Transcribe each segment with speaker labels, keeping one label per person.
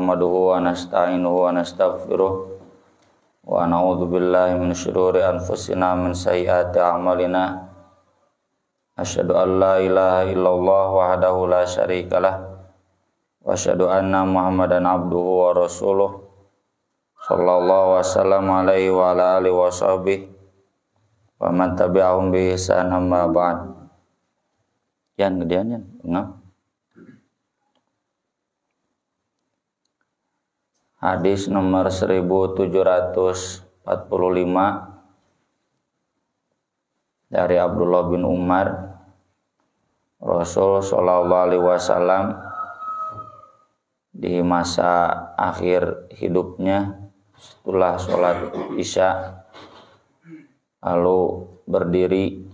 Speaker 1: nahmaduhu wa nasta'inuhu wa nastaghfiruh wa na'udzu billahi min syururi anfusina min sayyiati a'malina. Asyhadu an la ilaha illallah wahdahu la syarikalah wa asyhadu anna Muhammadan abduhu wa rasuluh sallallahu wasallam alaihi wa ala alihi wa sahbihi wa man tabi'ahum bi ihsan amma ba'd. Yan gedean yan, ngap. Hadis nomor 1745 dari Abdullah bin Umar, Rasul sallallahu alaihi wasallam di masa akhir hidupnya setelah sholat Isya lalu berdiri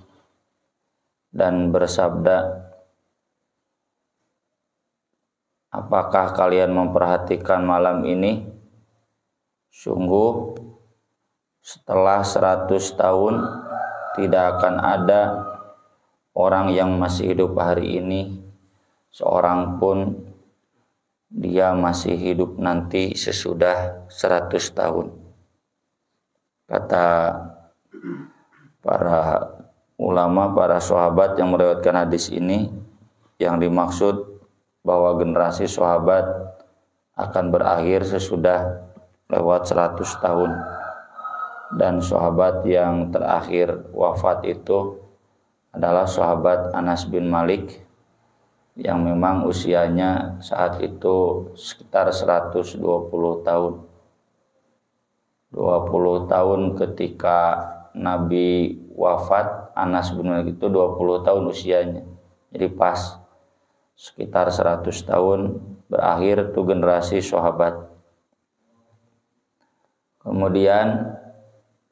Speaker 1: dan bersabda, apakah kalian memperhatikan malam ini? Sungguh setelah 100 tahun tidak akan ada orang yang masih hidup hari ini, seorang pun dia masih hidup nanti sesudah 100 tahun. Kata para ulama, para sahabat yang meriwayatkan hadis ini, yang dimaksud bahwa generasi sahabat akan berakhir sesudah lewat 100 tahun. Dan sahabat yang terakhir wafat itu adalah sahabat Anas bin Malik yang memang usianya saat itu sekitar 120 tahun. 20 tahun ketika Nabi wafat, Anas bin Malik itu 20 tahun usianya. Jadi pas sekitar 100 tahun berakhir tuh generasi sahabat. Kemudian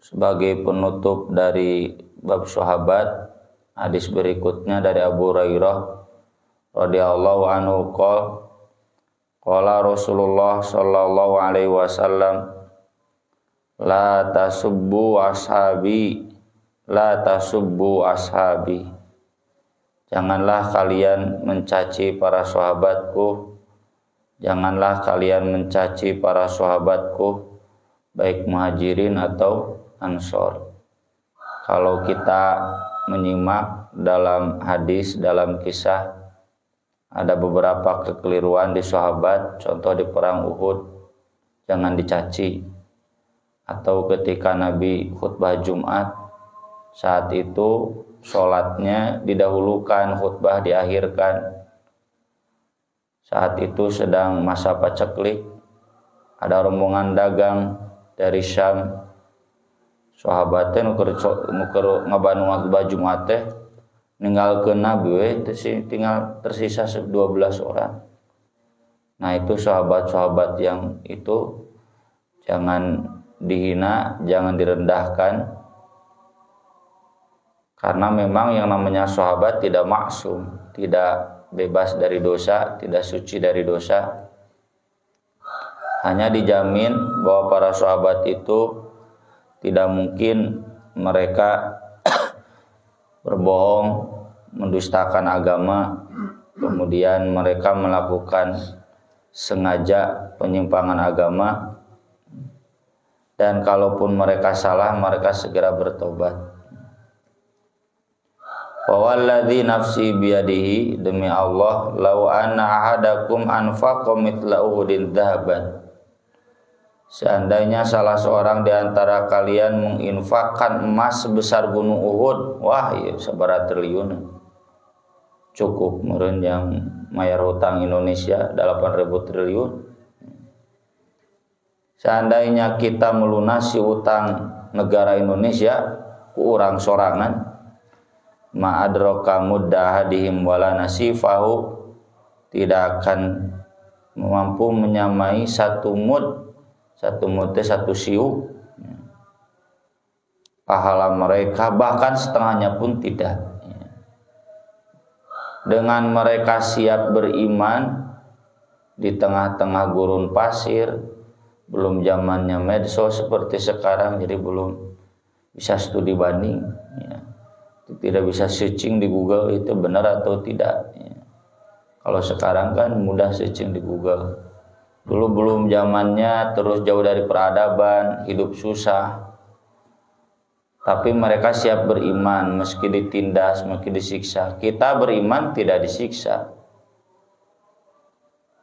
Speaker 1: sebagai penutup dari bab sahabat, hadis berikutnya dari Abu Hurairah radhiyallahu anhu qala Rasulullah sallallahu alaihi wasallam, la tasubbu ashabi, janganlah kalian mencaci para sahabatku, janganlah kalian mencaci para sahabatku, baik muhajirin atau ansor. Kalau kita menyimak dalam hadis, dalam kisah, ada beberapa kekeliruan di sahabat. Contoh di perang Uhud, jangan dicaci. Atau ketika Nabi khutbah Jumat, saat itu sholatnya didahulukan, khutbah diakhirkan. Saat itu sedang masa paceklik, ada rombongan dagang dari Syam. Sahabatnya nuker ngabanu khutbah Jumat teh ninggalkeun Nabi we tinggal tersisa 12 orang. Nah, itu sahabat-sahabat yang itu jangan dihina, jangan direndahkan. Karena memang yang namanya sahabat tidak maksum, tidak bebas dari dosa, tidak suci dari dosa. Hanya dijamin bahwa para sahabat itu tidak mungkin mereka berbohong, mendustakan agama, kemudian mereka melakukan sengaja penyimpangan agama, dan kalaupun mereka salah, mereka segera bertobat. Walladzi nafsi biyadihi, demi Allah, lau anna ahadakum anfaqa mithla Uhudin dhahaban, seandainya salah seorang di antara kalian menginfakkan emas sebesar gunung Uhud, wah iya sabaraha triliun, cukup meureun yang mayar hutang Indonesia 8.000 triliun. Seandainya kita melunasi utang negara Indonesia ku urang sorangan, ma'adraka muddahadihim wala nasifahu, tidak akan mampu menyamai satu mud satu siu pahala mereka, bahkan setengahnya pun tidak. Dengan mereka siap beriman di tengah-tengah gurun pasir, belum zamannya medsos seperti sekarang, jadi belum bisa studi banding, tidak bisa searching di Google itu benar atau tidak. Kalau sekarang kan mudah searching di Google, Dulu belum zamannya, terus jauh dari peradaban, hidup susah. Tapi mereka siap beriman meski ditindas, meski disiksa. Kita beriman tidak disiksa.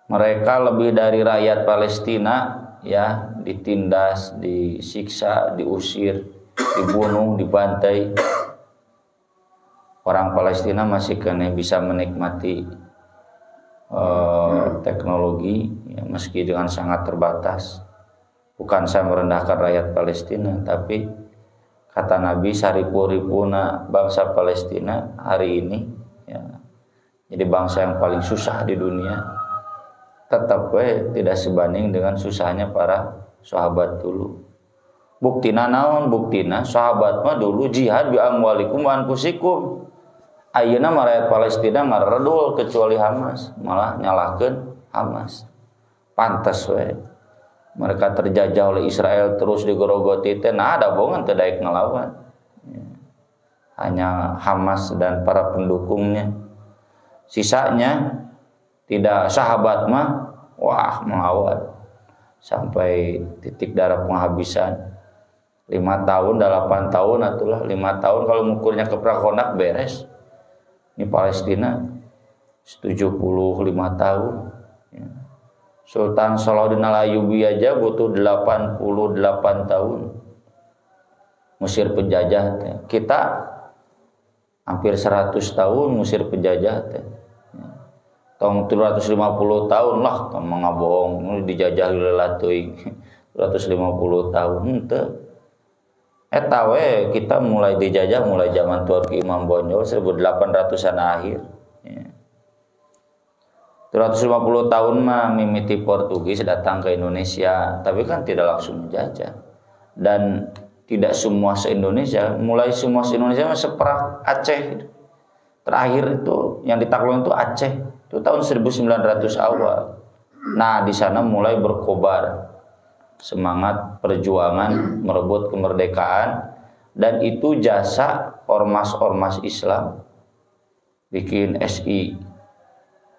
Speaker 1: Mereka lebih dari rakyat Palestina, ya, ditindas, disiksa, diusir, dibunuh, dibantai. Orang Palestina masih kena bisa menikmati teknologi, ya, meski dengan sangat terbatas. Bukan saya merendahkan rakyat Palestina, tapi kata Nabi, saripuripuna bangsa Palestina hari ini, ya, jadi bangsa yang paling susah di dunia. Tetap tidak sebanding dengan susahnya para sahabat dulu. Buktina naon? Buktina sahabat mah dulu jihad bi amwalikum wa anfusikum. Ayeuna rakyat Palestina ngaredul kecuali Hamas, malah nyalahkeun Hamas. Pantes we. Mereka terjajah oleh Israel terus digorogoti teh, nah ada bongan teu daek ngelawan. Hanya Hamas dan para pendukungnya. Sisanya tidak, sahabat mah wah melawan sampai titik darah penghabisan. 5 tahun, 8 tahun atulah 5 tahun kalau ngukurnya ke Prakonak beres. Ini Palestina 75 tahun. Ya. Sultan Salahuddin Al-Ayyubi aja butuh 88 tahun. Mesir penjajah. Ya. Kita hampir 100 tahun Mesir penjajah. Ya. Tahun 350 tahun lah, mengabohong dijajah heula teuing. 350 tahun henteu. Eta we kita mulai dijajah mulai zaman Turki Imam Bonjol 1800-an akhir. Ya. 350 tahun mah mimiti Portugis datang ke Indonesia, tapi kan tidak langsung menjajah. Dan tidak semua se-Indonesia, mulai semua se-Indonesia seperah Aceh. Terakhir itu yang ditaklukkan itu Aceh, itu tahun 1900 awal. Nah, di sana mulai berkobar semangat perjuangan merebut kemerdekaan, dan itu jasa ormas-ormas Islam bikin SI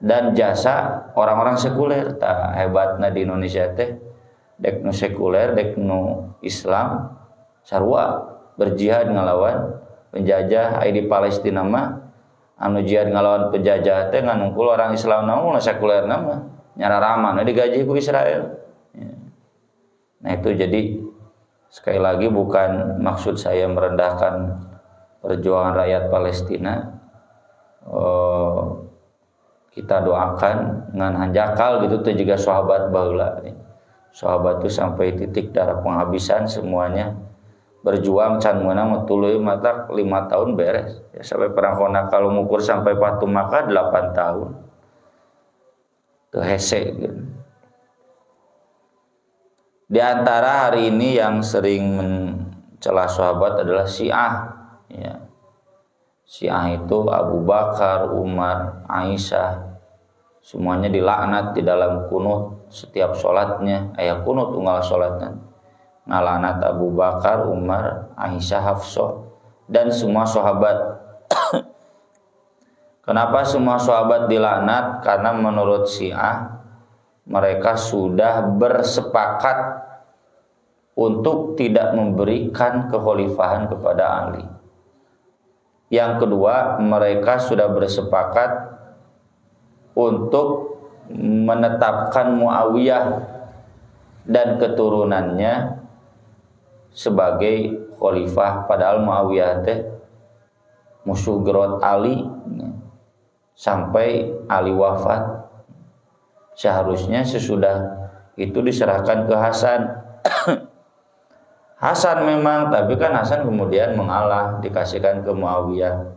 Speaker 1: dan jasa orang-orang sekuler. Tah hebatna di Indonesia teh dek nu sekuler dek nu Islam sarua berjihad ngalawan penjajah. Di Palestina mah anu jihad ngalawan penjajah teh nganungkul orang Islam namun sekuler nama nyararaman digaji ku Israel. Nah itu jadi sekali lagi bukan maksud saya merendahkan perjuangan rakyat Palestina. Kita doakan ngan hanjakal gitu tuh juga sahabat baheula. Sahabat itu sampai titik darah penghabisan semuanya berjuang can meunang tuluy mata 5 tahun beres. Ya, sampai perang Konak kalau ngukur sampai Fatu Makkah 8 tahun. Teu hese gitu. Di antara hari ini yang sering mencela sahabat adalah Syiah. Ya. Syiah itu Abu Bakar, Umar, Aisyah, semuanya dilaknat di dalam kunut setiap sholatnya. Ayat kunut unggal sholatnya. Ngalanat Abu Bakar, Umar, Aisyah, Hafsah, dan semua sahabat. Kenapa semua sahabat dilaknat? Karena menurut Syiah mereka sudah bersepakat untuk tidak memberikan kekhalifahan kepada Ali. Yang kedua, mereka sudah bersepakat untuk menetapkan Muawiyah dan keturunannya sebagai khalifah, padahal Muawiyah teh musuh gerot Ali sampai Ali wafat. Seharusnya sesudah itu diserahkan ke Hasan. Hasan memang, tapi kan Hasan kemudian mengalah, dikasihkan ke Muawiyah.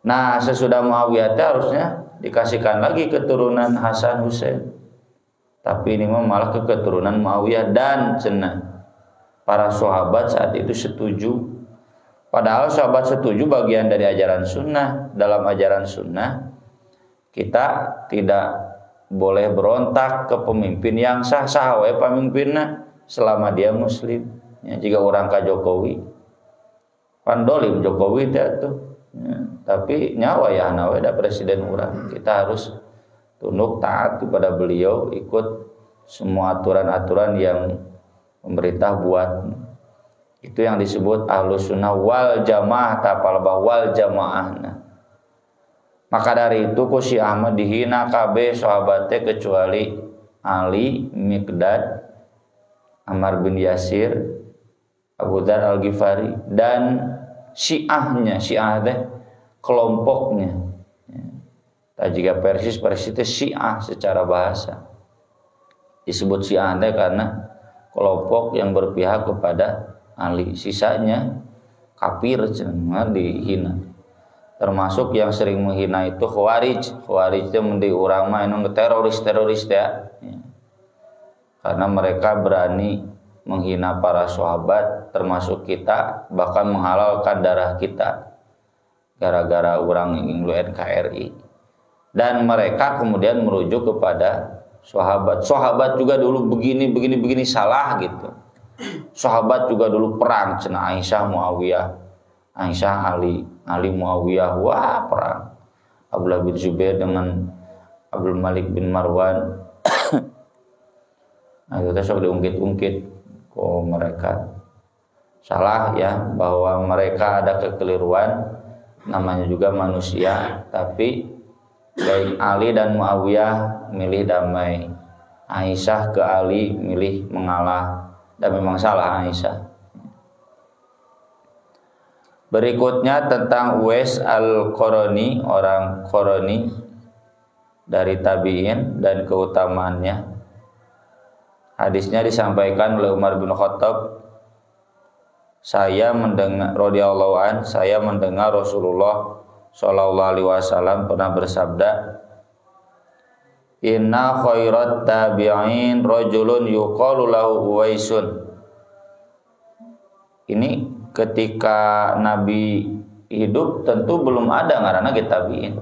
Speaker 1: Nah, sesudah Muawiyah itu harusnya dikasihkan lagi keturunan Hasan Husain. Tapi ini malah ke keturunan Muawiyah, dan cenah para sahabat saat itu setuju. Padahal sahabat setuju bagian dari ajaran sunnah. Dalam ajaran sunnah kita tidak boleh berontak ke pemimpin yang sah-sah we pemimpinna selama dia muslim. Ya, jika orang ka Jokowi pandolim Jokowi itu ya, tapi nyawa ya nawe da presiden urang, kita harus tunduk taat kepada beliau, ikut semua aturan-aturan yang pemerintah buat. Itu yang disebut Ahlus Sunnah wal Jamaah, tapal wal jamaah. Maka dari itu ku Syiah mah dihina kabeh sahabatnya kecuali Ali, Miqdad, Ammar bin Yasir, Abu Dzar Al-Ghifari, dan Syiahnya, Syiah teh kelompoknya. Jika Persis itu Syiah secara bahasa. Disebut Syiah teh karena kelompok yang berpihak kepada Ali. Sisanya kafir, cenah dihina. Termasuk yang sering menghina itu Khawarij. Khawarij itu menjadi orang mah anu teroris ya. Karena mereka berani menghina para sahabat termasuk kita, bahkan menghalalkan darah kita gara-gara orang yang NKRI. Dan mereka kemudian merujuk kepada sahabat. Sahabat juga dulu begini salah gitu. Sahabat juga dulu perang, cenah Aisyah Muawiyah, Aisyah Ali Muawiyah, wah perang. Abdullah bin Zubair dengan Abdul Malik bin Marwan. Nah, itu sok diungkit-ungkit kok mereka salah ya, bahwa mereka ada kekeliruan, namanya juga manusia. Tapi baik Ali dan Muawiyah milih damai, Aisyah ke Ali milih mengalah, dan memang salah Aisyah. Berikutnya tentang Uwais Al-Qarani, orang Qarani dari tabi'in dan keutamaannya. Hadisnya disampaikan oleh Umar bin Khattab, saya mendengar radhiyallahu an, saya mendengar Rasulullah sallallahu alaihi wasallam pernah bersabda, inna khairat tabi'in rajulun yuqalu lahu Uwaisun. Ini ketika Nabi hidup tentu belum ada ngaranna tabi'in.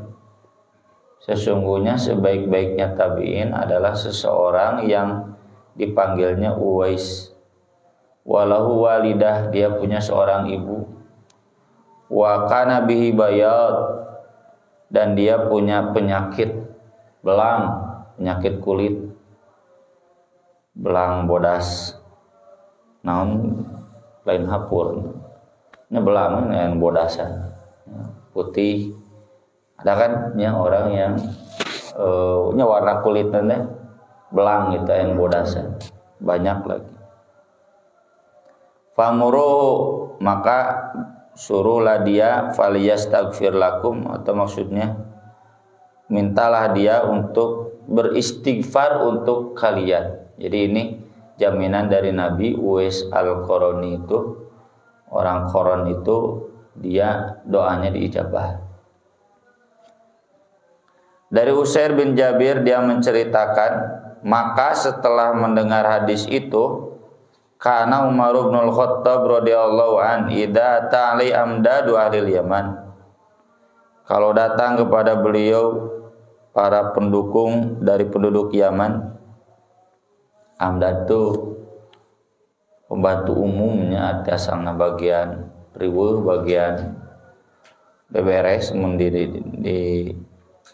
Speaker 1: Sesungguhnya sebaik-baiknya tabi'in adalah seseorang yang dipanggilnya Uwais. Walahu walidah, dia punya seorang ibu. Wa kana bihi bayad, dan dia punya penyakit belang, penyakit kulit, belang bodas. Naon lain hapur. Nya belang yang bodasan. Putih. Ada kan ya orang yang nya warna kulitnya belang gitu yang bodasan. Banyak lagi. Famuru, maka suruhlah dia falyastaghfir lakum, atau maksudnya mintalah dia untuk beristighfar untuk kalian. Jadi ini jaminan dari Nabi. Uwais Al-Qarani itu, orang Qaran itu, dia doanya diijabah. Dari Usair bin Jabir, dia menceritakan, maka setelah mendengar hadis itu, karena Umar bin Khattab radhiyallahu an idza ta'ali amdadu ahli Yaman, kalau datang kepada beliau para pendukung dari penduduk Yaman. Amdad itu pembantu umumnya, atasana bagian riweuh, bagian beberes mendiri di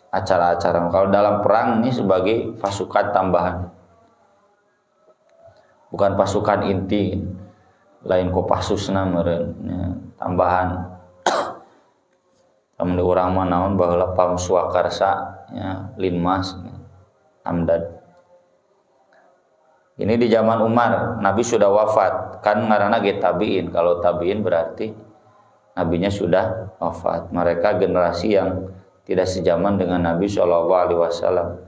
Speaker 1: acara-acara. Kalau dalam perang ini sebagai pasukan tambahan, bukan pasukan inti, lain Kopassusna meureun ya, tambahan. Tamun urang mah naon baheula Pamswakarsa ya, Linmas ya, Amdad. Ini di zaman Umar, Nabi sudah wafat, kan ngaranna ge tabi'in. Kalau tabi'in berarti nabinya sudah wafat. Mereka generasi yang tidak sejaman dengan Nabi SAW.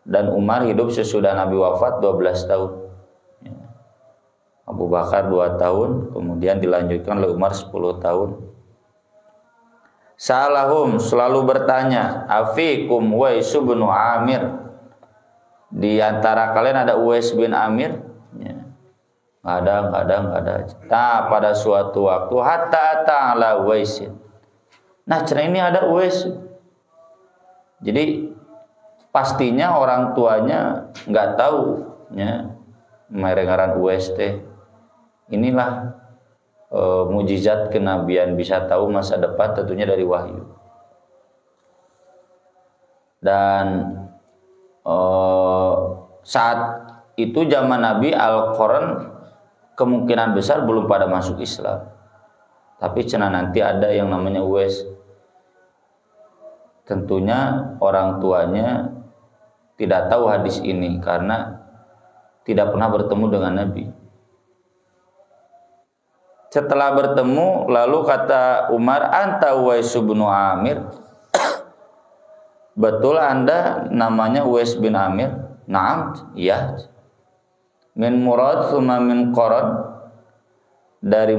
Speaker 1: Dan Umar hidup sesudah Nabi wafat 12 tahun. Abu Bakar 2 tahun, kemudian dilanjutkan oleh Umar 10 tahun. Salahum, selalu bertanya, afikum Uwais bin Amir, di antara kalian ada Uwais bin Amir? Ya. Nggak ada. Nah, pada suatu waktu hatta ta'ala Uwaisin. Nah, cenah ini ada Uwais. Jadi pastinya orang tuanya nggak tahu ya, merengaran Uwais teh. Inilah mujizat kenabian, bisa tahu masa depan tentunya dari wahyu. Dan saat itu zaman Nabi Al-Qarn kemungkinan besar belum pada masuk Islam. Tapi cenah nanti ada yang namanya Uwais. Tentunya orang tuanya tidak tahu hadis ini karena tidak pernah bertemu dengan Nabi. Setelah bertemu, lalu kata Umar, anta Uwais bin Amir. Betul Anda namanya Uwais bin Amir? Naam, iya. Min Murad summa min Qaran. Dari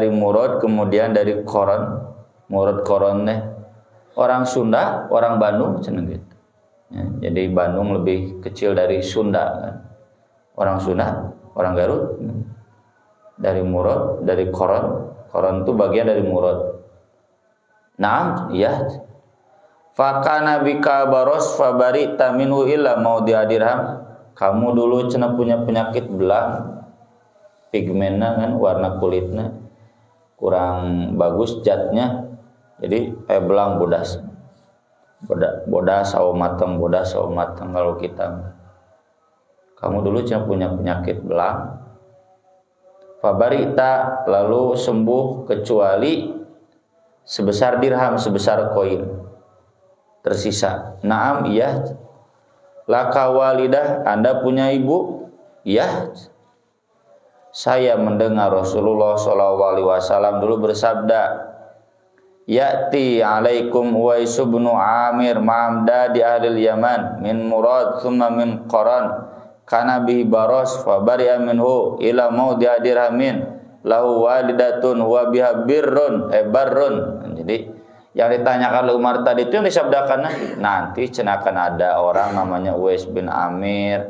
Speaker 1: Murad kemudian dari Qaran. Murad Qaran deh. Orang Sunda, orang Bandung cenah gitu. Ya, jadi Bandung lebih kecil dari Sunda kan. Orang Sunda, orang Garut. Dari Murad, dari Qaran. Qaran itu bagian dari Murad. Naam, iya. Fakana bika baros fabari taminu illa maudhi'a dirham. Kamu dulu cenah punya penyakit belang. Pigmennya kan warna kulitnya kurang bagus zatnya. Jadi belang bodas. Bodas sawo mateng kalau kita. Kamu dulu cenah punya penyakit belang. Fabarita lalu sembuh kecuali sebesar dirham, sebesar koin tersisa. Naam, iya. Laka walidah, Anda punya ibu? Iya. Saya mendengar Rasulullah SAW dulu bersabda, Ya'ti alaikum Uwais bin Amir ma'amda di ahli Yaman min Murad thumma min Qaran kana bihi baros fa bari'a minhu ila maudhi'a dirhamin lahu walidatun wa biha barrun. Jadi yang ditanyakan oleh Umar tadi itu yang disabdakan nanti akan ada orang namanya Uwais bin Amir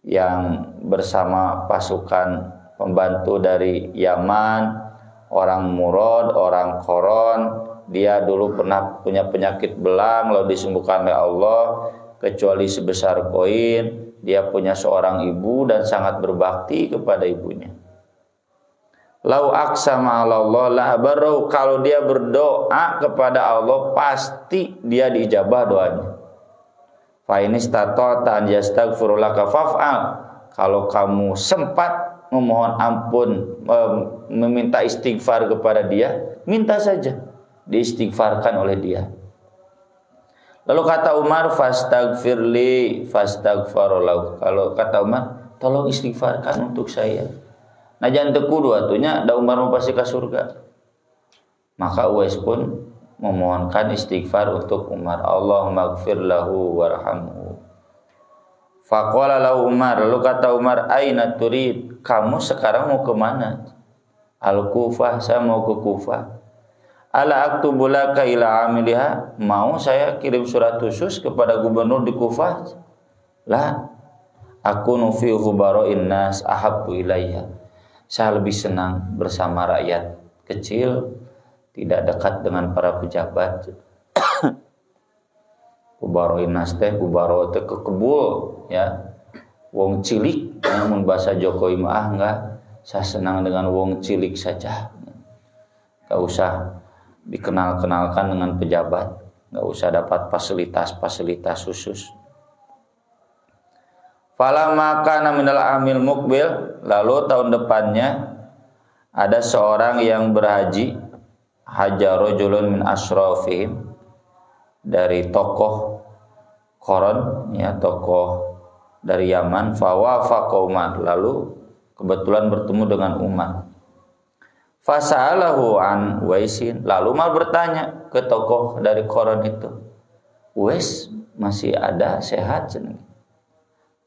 Speaker 1: yang bersama pasukan pembantu dari Yaman, orang Murad, orang Qaran. Dia dulu pernah punya penyakit belang lalu disembuhkan oleh Allah kecuali sebesar koin. Dia punya seorang ibu dan sangat berbakti kepada ibunya. Lau aqsama 'ala Allah la barau, kalau dia berdoa kepada Allah pasti dia diijabah doanya. Fa in istata'ta an yastaghfir laka faf'al. Kalau kamu sempat memohon ampun, meminta istighfar kepada dia, minta saja diistighfarkan oleh dia. Lalu kata Umar, fastaghfirli fastaghfarolahu. Kalau kata Umar, tolong istighfarkan untuk saya. Nah jangan teku dua tuhnya, da Umar mau pasti ke surga. Maka Uwais pun memohonkan istighfar untuk Umar. Allahumma gfir lahu warhamhu. Faqala lahu Umar, lalu kata Umar, aina turid? Kamu sekarang mau kemana? Al-Kufah, saya mau ke Kufah. Ala aktubu laka ila amiliha, mau saya kirim surat khusus kepada gubernur di Kufah? La, aku nufi ghubara'in nas ahabbu ilayya. Saya lebih senang bersama rakyat kecil, tidak dekat dengan para pejabat. Ghubara'in nas teh, gubaro teh kekebul ya. Wong cilik, namun bahasa Jokowi mah enggak. Saya senang dengan wong cilik saja. Enggak usah dikenal-kenalkan dengan pejabat, nggak usah dapat fasilitas khusus. Falamma kana minal amil muqbil, lalu tahun depannya ada seorang yang berhaji, haja rajulun min asyrafihim, dari tokoh Qaran ya, tokoh dari Yaman, fawafaqa Umar, lalu kebetulan bertemu dengan Umar. Fasa'alahu an Uwaisin, lalu Umar bertanya ke tokoh dari Qaran itu, Uwais masih ada, sehat?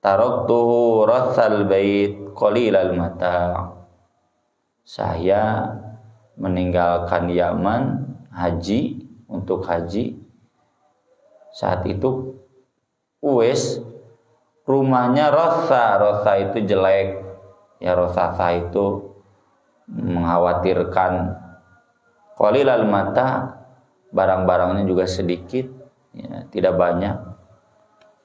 Speaker 1: Taraktuhu rathal bait qalilal mata. Saya meninggalkan Yaman haji, untuk haji. Saat itu Uwais rumahnya Rotha itu jelek ya, Rotha itu mengkhawatirkan. Qalilal mata, barang-barangnya juga sedikit ya, tidak banyak.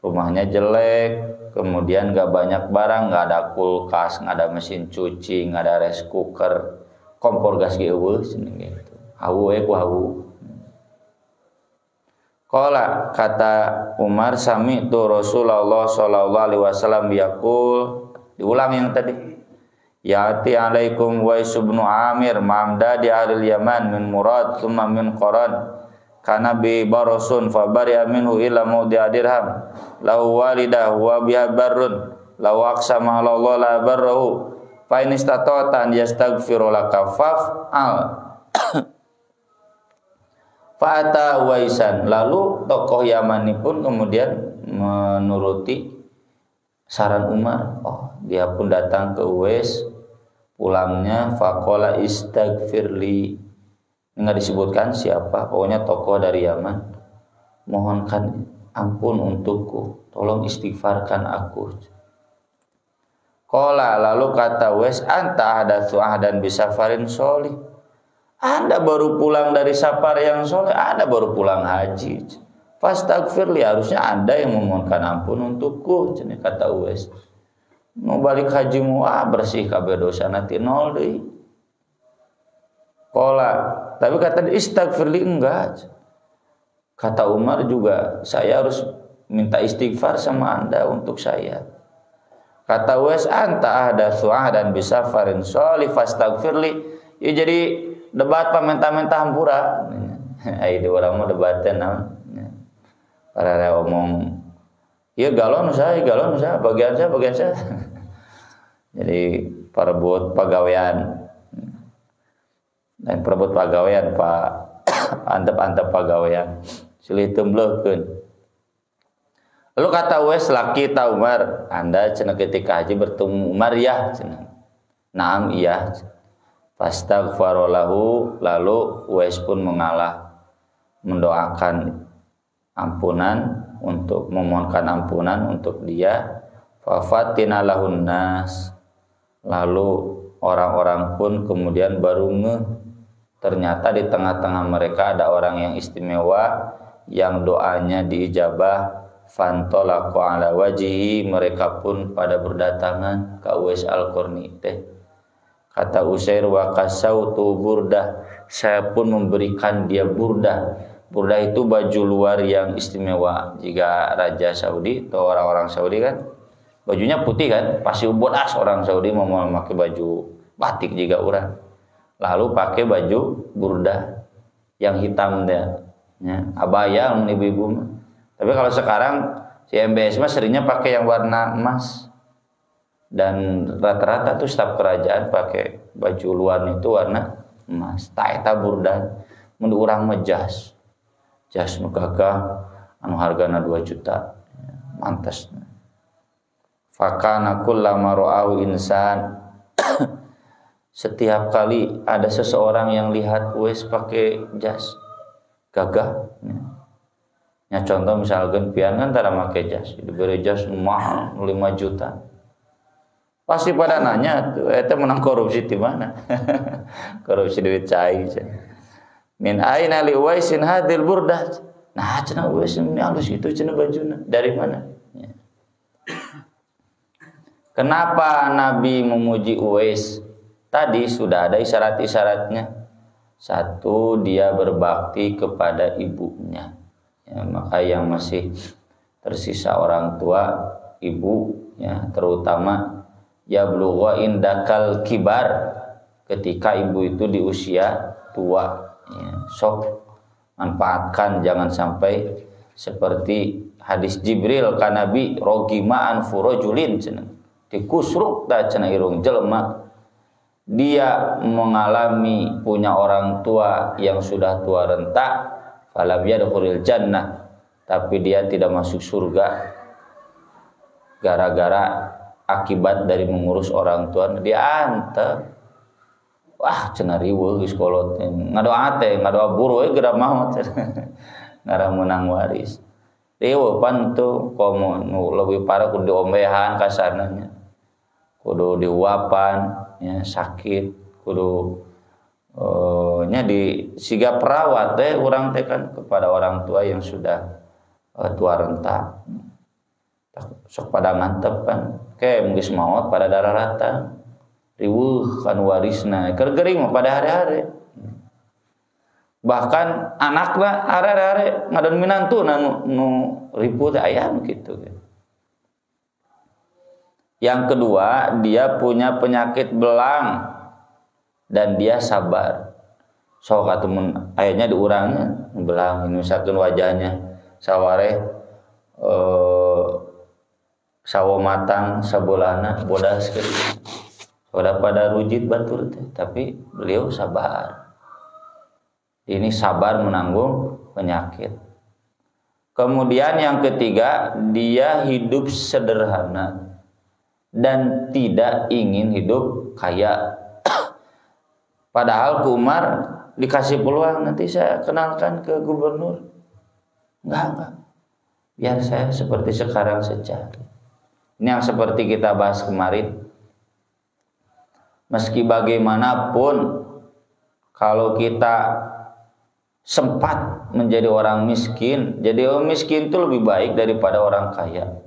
Speaker 1: Rumahnya jelek, kemudian gak banyak barang, gak ada kulkas, gak ada mesin cuci, gak ada rice cooker, kompor gas gitu. Hawu. Qala kata Umar sami tu Rasulullah sallallahu alaihi wasallam yaqul, diulang yang tadi. Ya'ti alaikum Wais bin Amir mamda di ahli Yaman min Murad thumma min Qaran kana bi barasun fa bari'a minhu ila mawdi'a dirham lahu walidah wa biha barrun law aqsama ala Allah la barrahu fa in istata'ta an yastaghfiru laka faf'al. Fa'ata Waisan, lalu tokoh Yamani pun kemudian menuruti saran Umar. Oh, dia pun datang ke Uwais, pulangnya faqala istaghfirli. Enggak disebutkan siapa, pokoknya tokoh dari Yaman. Mohonkan ampun untukku, tolong istighfarkan aku. Qala, lalu kata Uwais, anta hadatsu ahdan bisafarin sholih. Anda baru pulang dari safar yang soleh, Anda baru pulang haji. Fastaghfirli, harusnya Anda yang memohonkan ampun untukku, kata Uwais. Mau balik hajimu, bersih kabeh dosa nanti nol deui. Qala, tapi kata istaghfirli enggak. Kata Umar juga, saya harus minta istighfar sama Anda untuk saya. Kata Uwais, anta ahdatsu ahdan bisafarin sholih fastaghfirli. Ya jadi debat pamenta-menta hampura. Ai orang mau debaten naon. Para omong ieu galon saya, bagian saya. Jadi perebut pagawean. Dan perebut pagawean Pak antep-antep pagawean. Silih tembleukeun. Lalu kata Uwais laki ta Umar, Anda cenah ketika haji bertemu Umar ya cenah. Naam iya. Fastaghfarolahu, lalu Uwais pun mengalah mendoakan ampunan untuk memohonkan ampunan untuk dia. Fafatina lahun nas, lalu orang-orang pun kemudian baru ternyata di tengah-tengah mereka ada orang yang istimewa yang doanya diijabah. Fantolaqu ala wajhi, mereka pun pada berdatangan ke Uwais al-Qarni teh. Kata Usair wa kasautu burdah, saya pun memberikan dia burdah. Burdah itu baju luar yang istimewa. Jika Raja Saudi atau orang-orang Saudi kan bajunya putih kan, pasti bodas orang Saudi mau memakai baju batik juga orang. Lalu pakai baju burdah yang hitam dia, ya, abaya mun ibu-ibu. Tapi kalau sekarang si MBS mah seringnya pakai yang warna emas. Dan rata-rata tuh staf kerajaan pakai baju luar itu warna emas. Ta eta burdah mun urang mah jas nu gagah anu hargana 2 juta. Mantes. Fakana kullama ra'au insan. Setiap kali ada seseorang yang lihat Uwais pakai jas gagah. Ya contoh misalkan pian kan tara make jas, diberi jas mahal 5 juta. Pasti pada nanya tuh, eta menang korupsi di mana? Korupsi duit cai. Min aina li Uwaisin hadil burdah. Nah, cenah Uwais ini halus itu cenah bajuna. Dari mana? Ya. Kenapa Nabi memuji Uwais? Tadi sudah ada isyarat-isyaratnya. Satu, dia berbakti kepada ibunya. Ya, maka yang masih tersisa orang tua, ibu, ya, terutama ya blugha indakal kibar, ketika ibu itu di usia tua, ya, sok manfaatkan, jangan sampai seperti hadis Jibril ka Nabi rogima an furujulin cenah dikusruk da cenah irung jelema, dia mengalami punya orang tua yang sudah tua renta, falam yadkhulul jannah, tapi dia tidak masuk surga gara-gara akibat dari mengurus orang tua. Dia antep wah cenah riweuh geus kolot ngadoa teh ngadoa buru we geura maot ngarah menang waris riweuh pan tuh komo nu leuwih parah kudu diombehan kasarna, kudu diuapan ya, sakit kudu nya di siga perawat teh urang teh kan kepada orang tua yang sudah tua renta. Sok pada mantep kan kayak mungkin maot pada darah rata riweuh kan warisna keur gering mah pada hari-hari. Bahkan anakna are-are ngadon minantuna nu ripu teh aya nu kitu. Yang kedua, dia punya penyakit belang dan dia sabar. Sok atuh ayatnya diurangnya belang ini misalkan wajahnya saware sawo matang sabulana bodas keur. Udah pada rujit batur teh, tapi beliau sabar. Ini sabar menanggung penyakit. Kemudian yang ketiga, dia hidup sederhana dan tidak ingin hidup kaya. Padahal Umar dikasih peluang, nanti saya kenalkan ke gubernur. Enggak. Biar saya seperti sekarang saja. Ini yang seperti kita bahas kemarin. Meski bagaimanapun, kalau kita sempat menjadi orang miskin, jadi orang miskin itu lebih baik daripada orang kaya.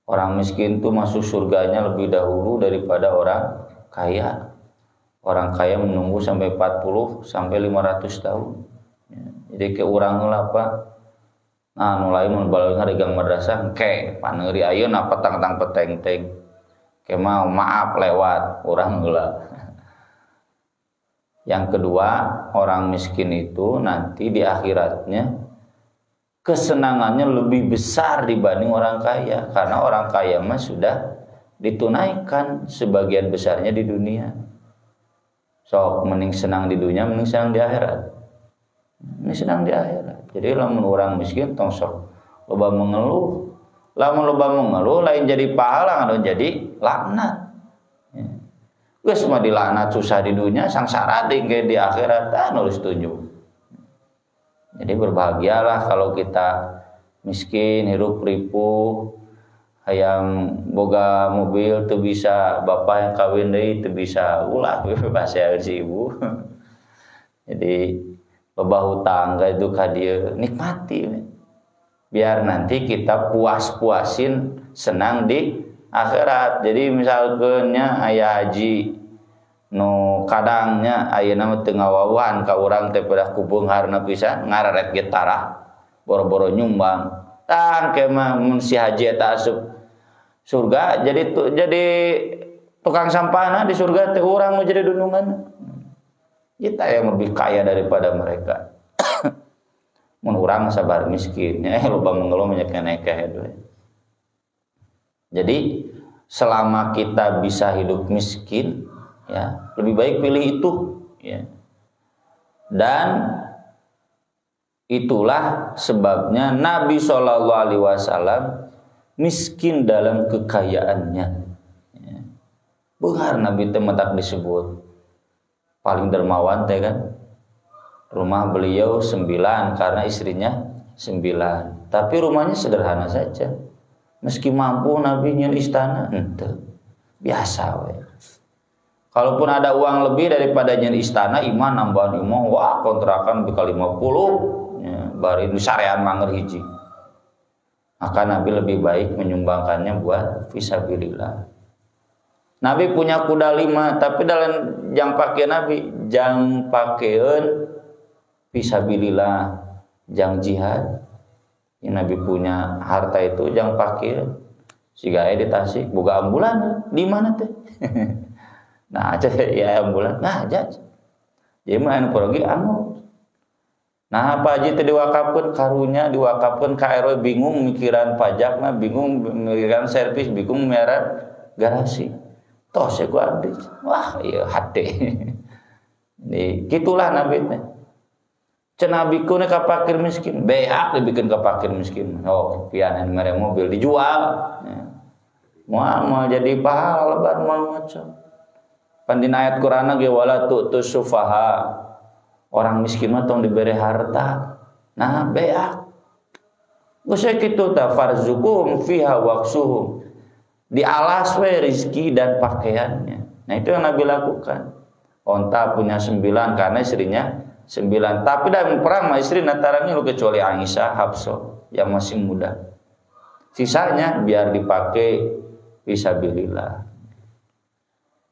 Speaker 1: Orang miskin itu masuk surganya lebih dahulu daripada orang kaya. Orang kaya menunggu sampai 40 sampai 500 tahun. Jadi ke urang heula apa? Nah, nu lain mun balaeung hareugang madrasah engke paneuri ayeuna petang-tang peteng-teng. Kemau maaf lewat orang heula. Yang kedua, orang miskin itu nanti di akhiratnya kesenangannya lebih besar dibanding orang kaya, karena orang kaya mah sudah ditunaikan sebagian besarnya di dunia. Sok mending senang di dunia, mending senang di akhirat. Mending senang di akhirat. Jadi lamun orang miskin tong sok loba mengeluh. Lamun loba mengeluh lain jadi pahala anu jadi laknat. Geus mah dilaknat susah di dunia, sangsara dingke di akhirat anu setuju. Jadi berbahagialah kalau kita miskin, hirup ripuh, hayang boga mobil teu bisa bapak yang kawin deui teu bisa ulah bahasa si ibu. Jadi loba hutang ka itu ka dieu nikmati. Biar nanti kita puas-puasin senang di akhirat. Jadi misalnya aya haji nu kadangnya ayeuna mah teu ngawawuhan ka urang teh pada kubeungharna pisan ngararet gitara boro-boro nyumbang. Tang ke mah mun si haji eta asup surga jadi tukang sampahna di surga teh urang nu jadi dunungan. Kita yang lebih kaya daripada mereka. Mun urang sabar miskin loba mengeluh nya keneh we. Jadi selama kita bisa hidup miskin, ya lebih baik pilih itu, ya. Dan itulah sebabnya Nabi SAW miskin dalam kekayaannya. Ya. Beunghar Nabi teh matak disebut paling dermawan teh kan. Rumah beliau 9 karena istrinya 9. Tapi rumahnya sederhana saja. Meski mampu Nabi nyeun istana, henteu. Biasa we. Kalaupun ada uang lebih daripada nyeun istana, iman nambahan imah, wah kontrakan lebih 50. Ya, bari nu sarean mangger hiji. Maka Nabi lebih baik menyumbangkannya buat fisabilillah. Nabi punya kuda 5, tapi dalam jang pakeun Nabi, jang pakeun fisabilillah, jang jihad. Yang Nabi punya harta itu jang pakeun. Siga aya di Tasik boga ambulan di mana teh? Nah, aja ya ambulan. Nah, aja. Jadi mah anu pergi anu. Nah, Pak Haji teh diwakafkeun karunya, diwakafkeun ka RW bingung mikiran pajakna, bingung mikiran servis, bingung mikiran garasi. Toh saya gua abdi. Wah, ieu hate. Nih, gitulah Nabi teh. Cenah bikun ka fakir miskin, beak dibikeun ka fakir miskin. Oh, pianan mere mobil dijual. Ya. Moal jadi pahala lebar moal maca. Pan dina ayat Qur'an ge wala tu'tus sufaha. Orang miskin mah tong dibere harta. Nah, beak. Geus kitu tah farzuqum fiha waqsuhum. Dialas we rezeki dan pakaiannya. Nah, itu yang Nabi lakukan. Onta punya 9 karena istrinya 9. Tapi dalam perang istri nataranya lu kecuali Aisyah, Hafsah yang masih muda. Sisanya biar dipakai fisabilillah.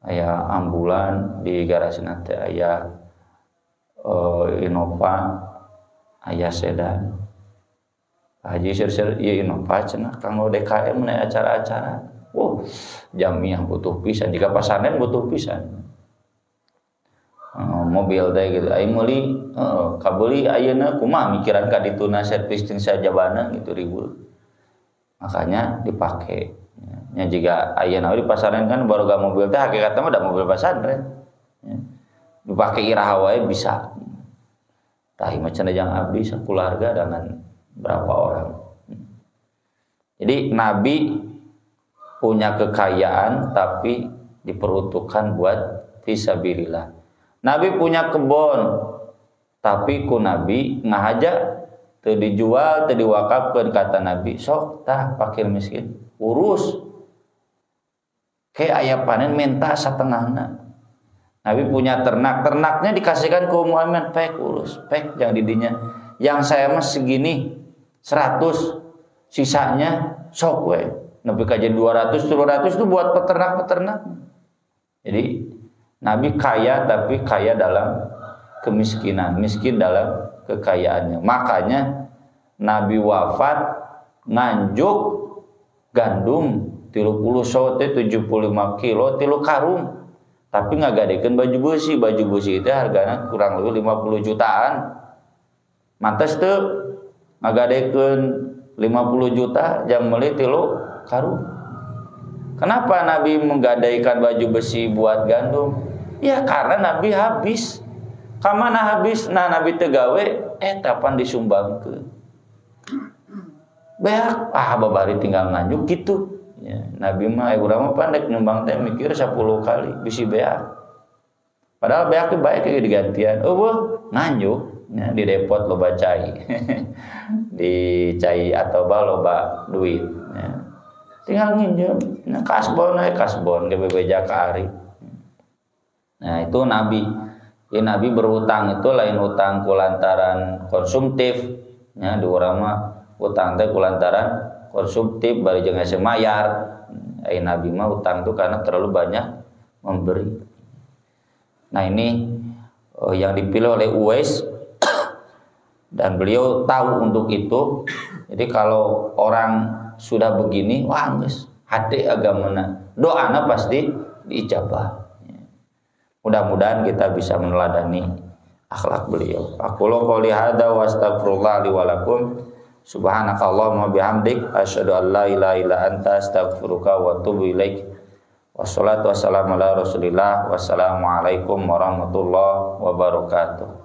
Speaker 1: Aya ambulan di garasi nanti aya Innova aya sedan. Haji sir-sir ieu Innova cenah kanggo DKM na acara-acara. Jamiah butuh pisan, jika pasanen butuh pisan. Mobil teh gitu, aing meuli kabeli ayeuna kumaha mikiran ka dituna servis jeung sajabana gitu ribut. Makanya dipake. Nya jika ayeuna di pasanen kan baroga mobil teh hakikatna mah da mobil pasantren. Dipake iraha wae bisa. Tah ieu mah cenah jang abdi sakeluarga dengan berapa orang. Jadi Nabi punya kekayaan tapi diperuntukkan buat fisabilillah. Nabi punya kebon tapi ku Nabi ngahaja teu dijual teu diwakafkeun kata Nabi. Sok tah fakir miskin urus. Kayak aya panen menta satengahna. Nabi punya ternak-ternaknya dikasihkan ke Muhammad, pek urus, pek yang didinya. Yang saya mah segini 100, sisanya sok we. Nabi kajian 200, 300 itu buat peternak-peternak. Jadi Nabi kaya tapi kaya dalam kemiskinan, miskin dalam kekayaannya. Makanya Nabi wafat nganjuk gandum 30 sote 75 kilo 3 karung. Tapi ngagadekeun baju besi itu harganya kurang lebih 50 jutaan. Mantes teu ngagadekeun 50 juta jang meuli 3 karung. Kenapa Nabi menggadaikan baju besi buat gandum? Ya karena Nabi habis. Kamana habis? Nah Nabi teu gawe tapan disumbangkeun. Beak babari tinggal nganjuk gitu. Ya, Nabi mah urang mah pandek nyumbang teh mikir 10 kali bisi beak. Padahal beak teh bae ke digantian. Nganjuk ya, di depot loba cai. Di cai atau loba duit ya. Tinggal nginjem. Nah, kasbon ke bebeja ka ari. Nah, itu Nabi. Ya, Nabi berhutang itu lain hutang kulantaran konsumtif. Ya, di urang mah hutang teh kulantaran konsumtif bari jeung hese mayar. Nabi mah utang itu karena terlalu banyak memberi. Nah ini yang dipilih oleh Uwais dan beliau tahu untuk itu. Jadi kalau orang sudah begini, wah geus hade agamana, doana pasti diijabah. Mudah-mudahan kita bisa meneladani akhlak beliau. Aku qouli hadza wa astaghfirullah li wa lakum. Subhanakallahumma bihamdik asyhadu an la ilaha illa anta astaghfiruka wa atubu ilaik. Wassalatu wassalamu ala Rasulillah. Wassalamualaikum warahmatullahi wabarakatuh.